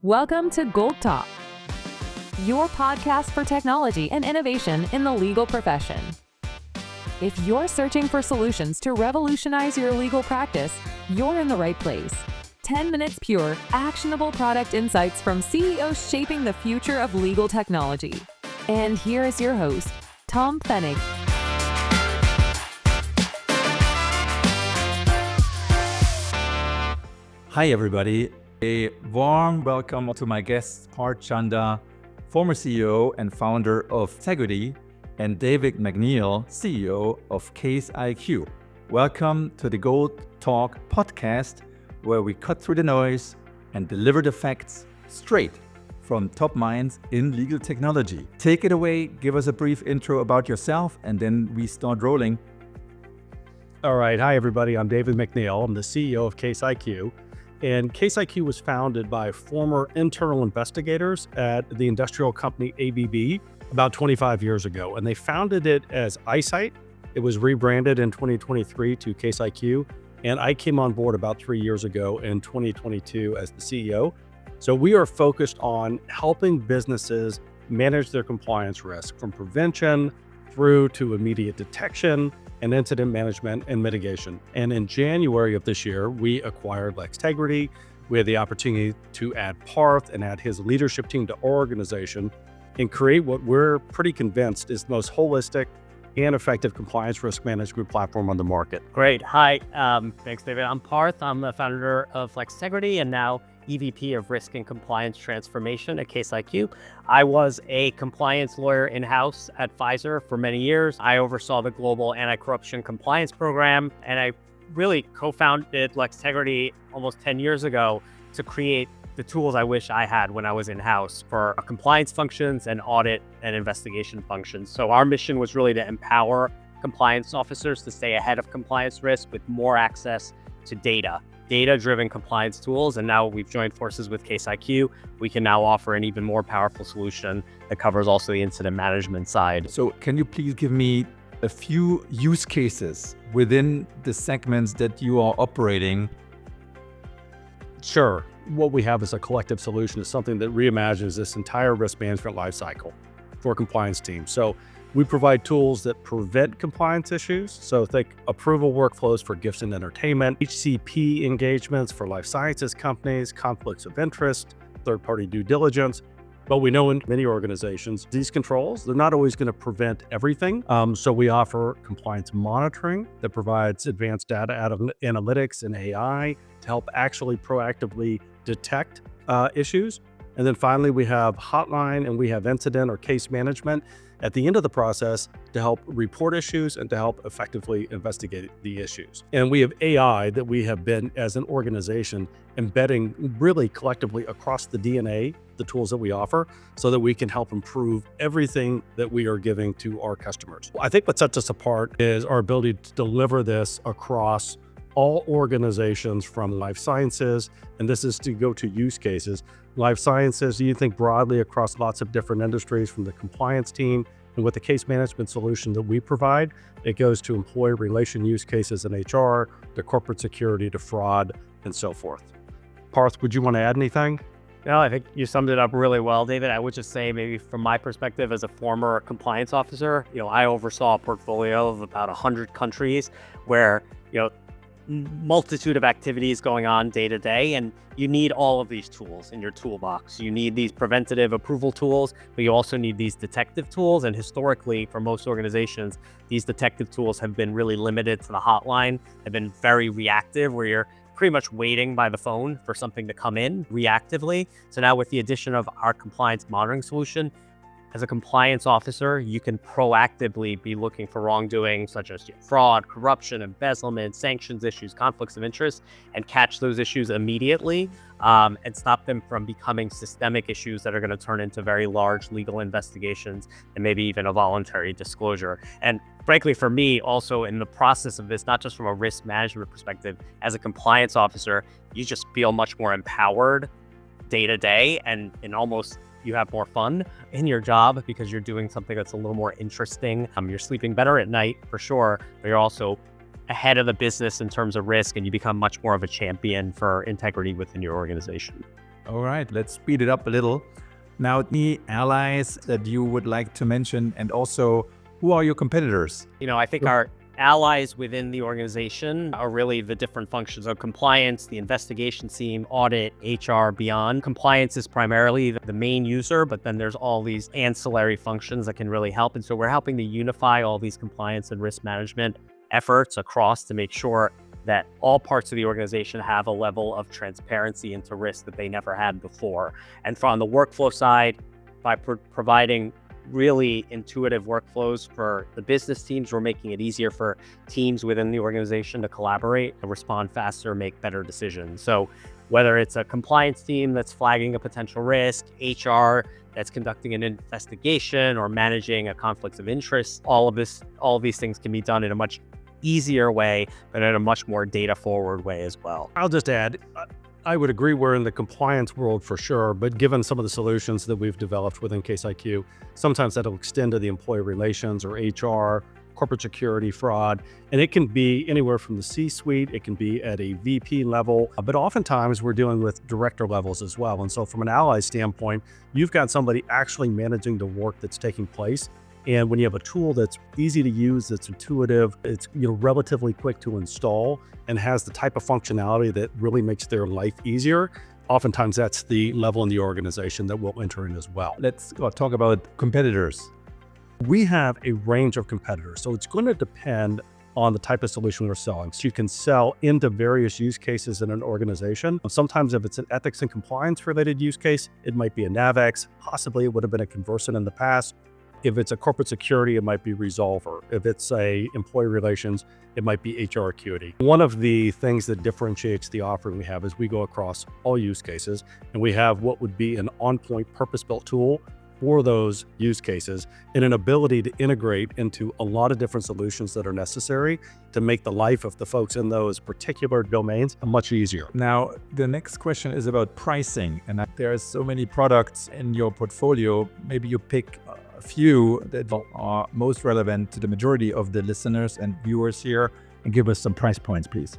Welcome to GOLT Talk, your podcast for technology and innovation in the legal profession. If you're searching for solutions to revolutionize your legal practice, you're in the right place. 10 minutes pure, actionable product insights from CEOs shaping the future of legal technology. And here is your host, Tom Pfennig. Hi, everybody. A warm welcome to my guest, Parth Chanda, former CEO and founder of Lextegrity, and David McNeill, CEO of Case IQ. Welcome to the GOLT Talk podcast, where we cut through the noise and deliver the facts straight from top minds in legal technology. Take it away, give us a brief intro about yourself, and then we start rolling. All right. Hi, everybody. I'm David McNeill. I'm the CEO of Case IQ. And Case IQ was founded by former internal investigators at the industrial company ABB about 25 years ago. And they founded it as iSight. It was rebranded in 2023 to Case IQ. And I came on board about 3 years ago in 2022 as the CEO. So we are focused on helping businesses manage their compliance risk from prevention through to immediate detection and incident management and mitigation. And in January of this year, we acquired Lextegrity. We had the opportunity to add Parth and add his leadership team to our organization and create what we're pretty convinced is the most holistic and effective compliance risk management platform on the market. Great. Hi. Thanks, David. I'm Parth. I'm the founder of Lextegrity and now EVP of Risk and Compliance Transformation at Case IQ. I was a compliance lawyer in-house at Pfizer for many years. I oversaw the global anti-corruption compliance program, and I really co-founded Lextegrity almost 10 years ago to create the tools I wish I had when I was in-house for compliance functions and audit and investigation functions. So our mission was really to empower compliance officers to stay ahead of compliance risk with more access to data-driven compliance tools. And now we've joined forces with Case IQ. We can now offer an even more powerful solution that covers also the incident management side. So can you please give me a few use cases within the segments that you are operating? Sure. What we have as a collective solution is something that reimagines this entire risk management lifecycle for compliance teams. So we provide tools that prevent compliance issues. So think approval workflows for gifts and entertainment, HCP engagements for life sciences companies, conflicts of interest, third-party due diligence. But we know in many organizations, these controls, they're not always going to prevent everything. So we offer compliance monitoring that provides advanced data out of analytics and AI to help actually proactively detect issues. And then finally, we have hotline and we have incident or case management at the end of the process to help report issues and to help effectively investigate the issues. And we have AI that we have been, as an organization, embedding really collectively across the DNA, the tools that we offer, so that we can help improve everything that we are giving to our customers. I think what sets us apart is our ability to deliver this across all organizations from life sciences, and this is to go to use cases. Life sciences, you think broadly across lots of different industries from the compliance team, and with the case management solution that we provide, it goes to employee relation use cases in HR, to corporate security, to fraud, and so forth. Parth, would you want to add anything? No, I think you summed it up really well, David. I would just say maybe from my perspective as a former compliance officer, I oversaw a portfolio of about 100 countries where, multitude of activities going on day to day, and you need all of these tools in your toolbox. You need these preventative approval tools, but you also need these detective tools. And historically, for most organizations, these detective tools have been really limited to the hotline, have been very reactive, where you're pretty much waiting by the phone for something to come in reactively. So now with the addition of our compliance monitoring solution, as a compliance officer, you can proactively be looking for wrongdoing such as fraud, corruption, embezzlement, sanctions issues, conflicts of interest, and catch those issues immediately and stop them from becoming systemic issues that are going to turn into very large legal investigations and maybe even a voluntary disclosure. And frankly, for me, also in the process of this, not just from a risk management perspective, as a compliance officer, you just feel much more empowered day to day and almost you have more fun in your job because you're doing something that's a little more interesting. You're sleeping better at night for sure, but you're also ahead of the business in terms of risk, and you become much more of a champion for integrity within your organization. All right, let's speed it up a little. Now, the allies that you would like to mention, and also who are your competitors? I think our allies within the organization are really the different functions of compliance, the investigation team, audit, HR, beyond. Compliance is primarily the main user, but then there's all these ancillary functions that can really help. And so we're helping to unify all these compliance and risk management efforts across to make sure that all parts of the organization have a level of transparency into risk that they never had before. And from the workflow side, by providing really intuitive workflows for the business teams, we're making it easier for teams within the organization to collaborate and respond faster, make better decisions. So whether it's a compliance team that's flagging a potential risk, HR that's conducting an investigation, or managing a conflict of interest, all of these things can be done in a much easier way, but in a much more data forward way as well. I'll just add, I would agree we're in the compliance world for sure, but given some of the solutions that we've developed within Case IQ, sometimes that'll extend to the employee relations or HR, corporate security, fraud, and it can be anywhere from the C-suite, it can be at a VP level, but oftentimes we're dealing with director levels as well. And so from an ally standpoint, you've got somebody actually managing the work that's taking place. And when you have a tool that's easy to use, that's intuitive, it's relatively quick to install, and has the type of functionality that really makes their life easier, oftentimes that's the level in the organization that we'll enter in as well. Let's talk about competitors. We have a range of competitors, so it's going to depend on the type of solution we're selling. So you can sell into various use cases in an organization. Sometimes if it's an ethics and compliance related use case, it might be a NavX, possibly it would have been a Conversant in the past. If it's a corporate security, it might be Resolver. If it's a employee relations, it might be HR Acuity. One of the things that differentiates the offering we have is we go across all use cases, and we have what would be an on-point purpose-built tool for those use cases, and an ability to integrate into a lot of different solutions that are necessary to make the life of the folks in those particular domains much easier. Now, the next question is about pricing. And there are so many products in your portfolio. Maybe you pick a few that are most relevant to the majority of the listeners and viewers here, and give us some price points, please.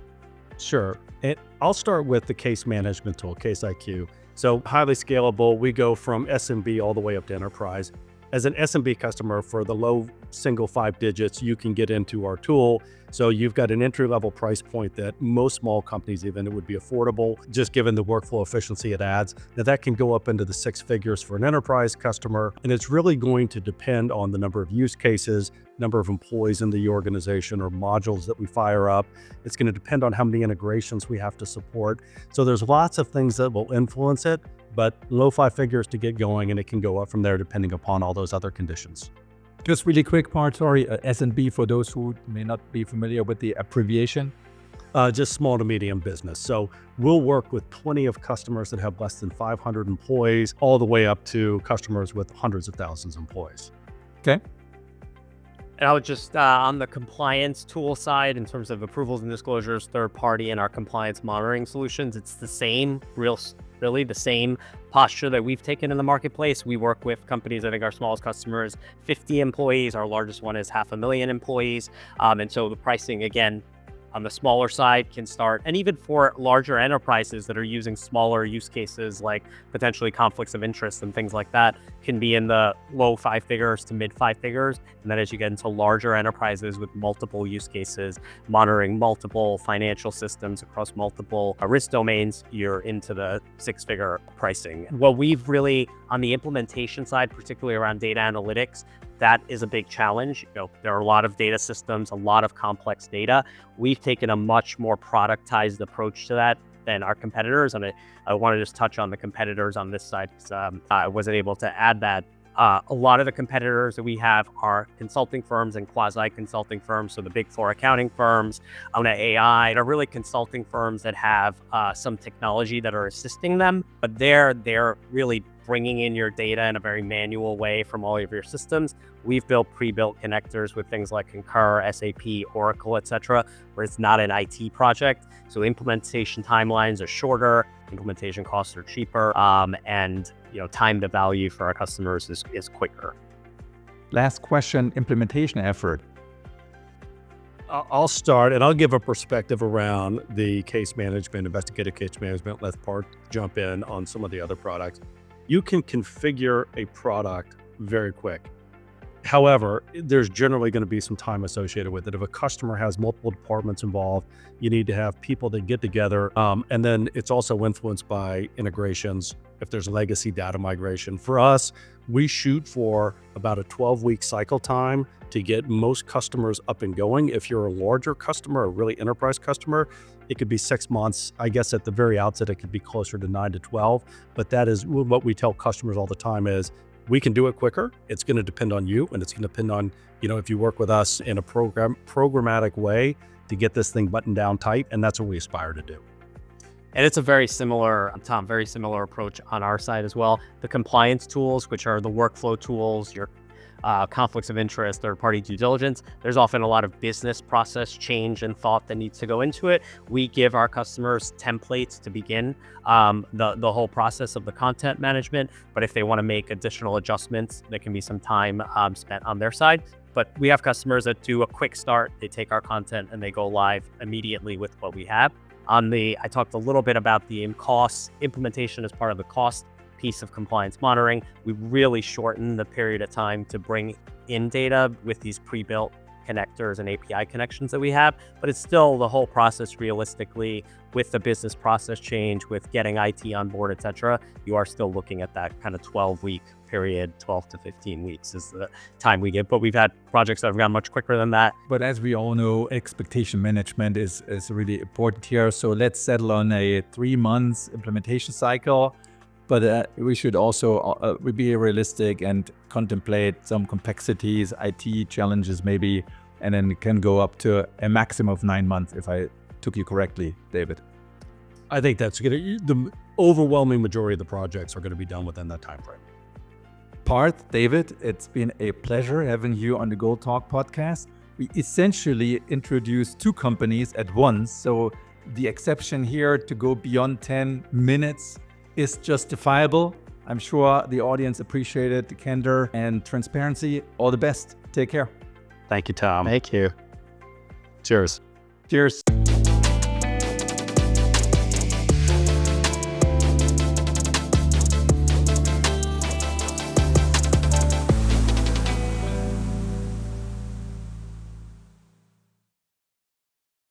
Sure. And I'll start with the case management tool, Case IQ. So highly scalable, we go from SMB all the way up to enterprise. As an SMB customer, for the low single 5 digits, you can get into our tool. So you've got an entry-level price point that most small companies even, it would be affordable, just given the workflow efficiency it adds. Now that can go up into the 6 figures for an enterprise customer, and it's really going to depend on the number of use cases, number of employees in the organization, or modules that we fire up. It's going to depend on how many integrations we have to support. So there's lots of things that will influence it, but low 5 figures to get going, and it can go up from there depending upon all those other conditions. Just really quick part, sorry, S&B for those who may not be familiar with the abbreviation. Just small to medium business. So we'll work with plenty of customers that have less than 500 employees, all the way up to customers with hundreds of thousands of employees. Okay. And I would just, on the compliance tool side, in terms of approvals and disclosures, third party, and our compliance monitoring solutions, it's the same, really the same posture that we've taken in the marketplace. We work with companies, I think our smallest customer is 50 employees. Our largest one is 500,000 employees. And so the pricing, again, on the smaller side can start, and even for larger enterprises that are using smaller use cases like potentially conflicts of interest and things like that, can be in the low 5 figures to mid 5 figures. And then as you get into larger enterprises with multiple use cases, monitoring multiple financial systems across multiple risk domains, you're into the 6-figure pricing. What we've really, on the implementation side, particularly around data analytics, that is a big challenge. There are a lot of data systems, a lot of complex data. We've taken a much more productized approach to that than our competitors. And I want to just touch on the competitors on this side, because I wasn't able to add that. A lot of the competitors that we have are consulting firms and quasi-consulting firms. So the big 4 accounting firms, AI, are really consulting firms that have some technology that are assisting them, but they're really bringing in your data in a very manual way from all of your systems. We've built pre-built connectors with things like Concur, SAP, Oracle, etc., where it's not an IT project. So implementation timelines are shorter, implementation costs are cheaper, and time to value for our customers is quicker. Last question, implementation effort. I'll start, and I'll give a perspective around the case management, investigative case management. Let Parth jump in on some of the other products. You can configure a product very quick. However, there's generally going to be some time associated with it. If a customer has multiple departments involved, you need to have people that get together. And then it's also influenced by integrations. If there's legacy data migration, for us, we shoot for about a 12-week cycle time to get most customers up and going. If you're a larger customer, a really enterprise customer, it could be 6 months. I guess at the very outset, it could be closer to 9 to 12. But that is what we tell customers all the time is, we can do it quicker. It's going to depend on you, and it's going to depend on, if you work with us in a programmatic way to get this thing buttoned down tight, and that's what we aspire to do. And it's a very similar, Tom, very similar approach on our side as well. The compliance tools, which are the workflow tools, your conflicts of interest, third-party due diligence, there's often a lot of business process change and thought that needs to go into it. We give our customers templates to begin the whole process of the content management, but if they want to make additional adjustments, there can be some time spent on their side. But we have customers that do a quick start, they take our content and they go live immediately with what we have. I talked a little bit about the cost implementation as part of the cost piece of compliance monitoring. We really shorten the period of time to bring in data with these pre-built connectors and API connections that we have, but it's still the whole process realistically with the business process change, with getting IT on board, et cetera. You are still looking at that kind of 12-week period, 12 to 15 weeks is the time we give, but we've had projects that have gone much quicker than that. But as we all know, expectation management is really important here. So let's settle on a 3 months implementation cycle. But we should also be realistic and contemplate some complexities, IT challenges maybe, and then it can go up to a maximum of 9 months, if I took you correctly, David. I think that's good. The overwhelming majority of the projects are going to be done within that time frame. Parth, David, it's been a pleasure having you on the GOLT Talk podcast. We essentially introduced 2 companies at once, so the exception here to go beyond 10 minutes is justifiable. I'm sure the audience appreciated the candor and transparency. All the best. Take care. Thank you, Tom. Thank you. Cheers. Cheers.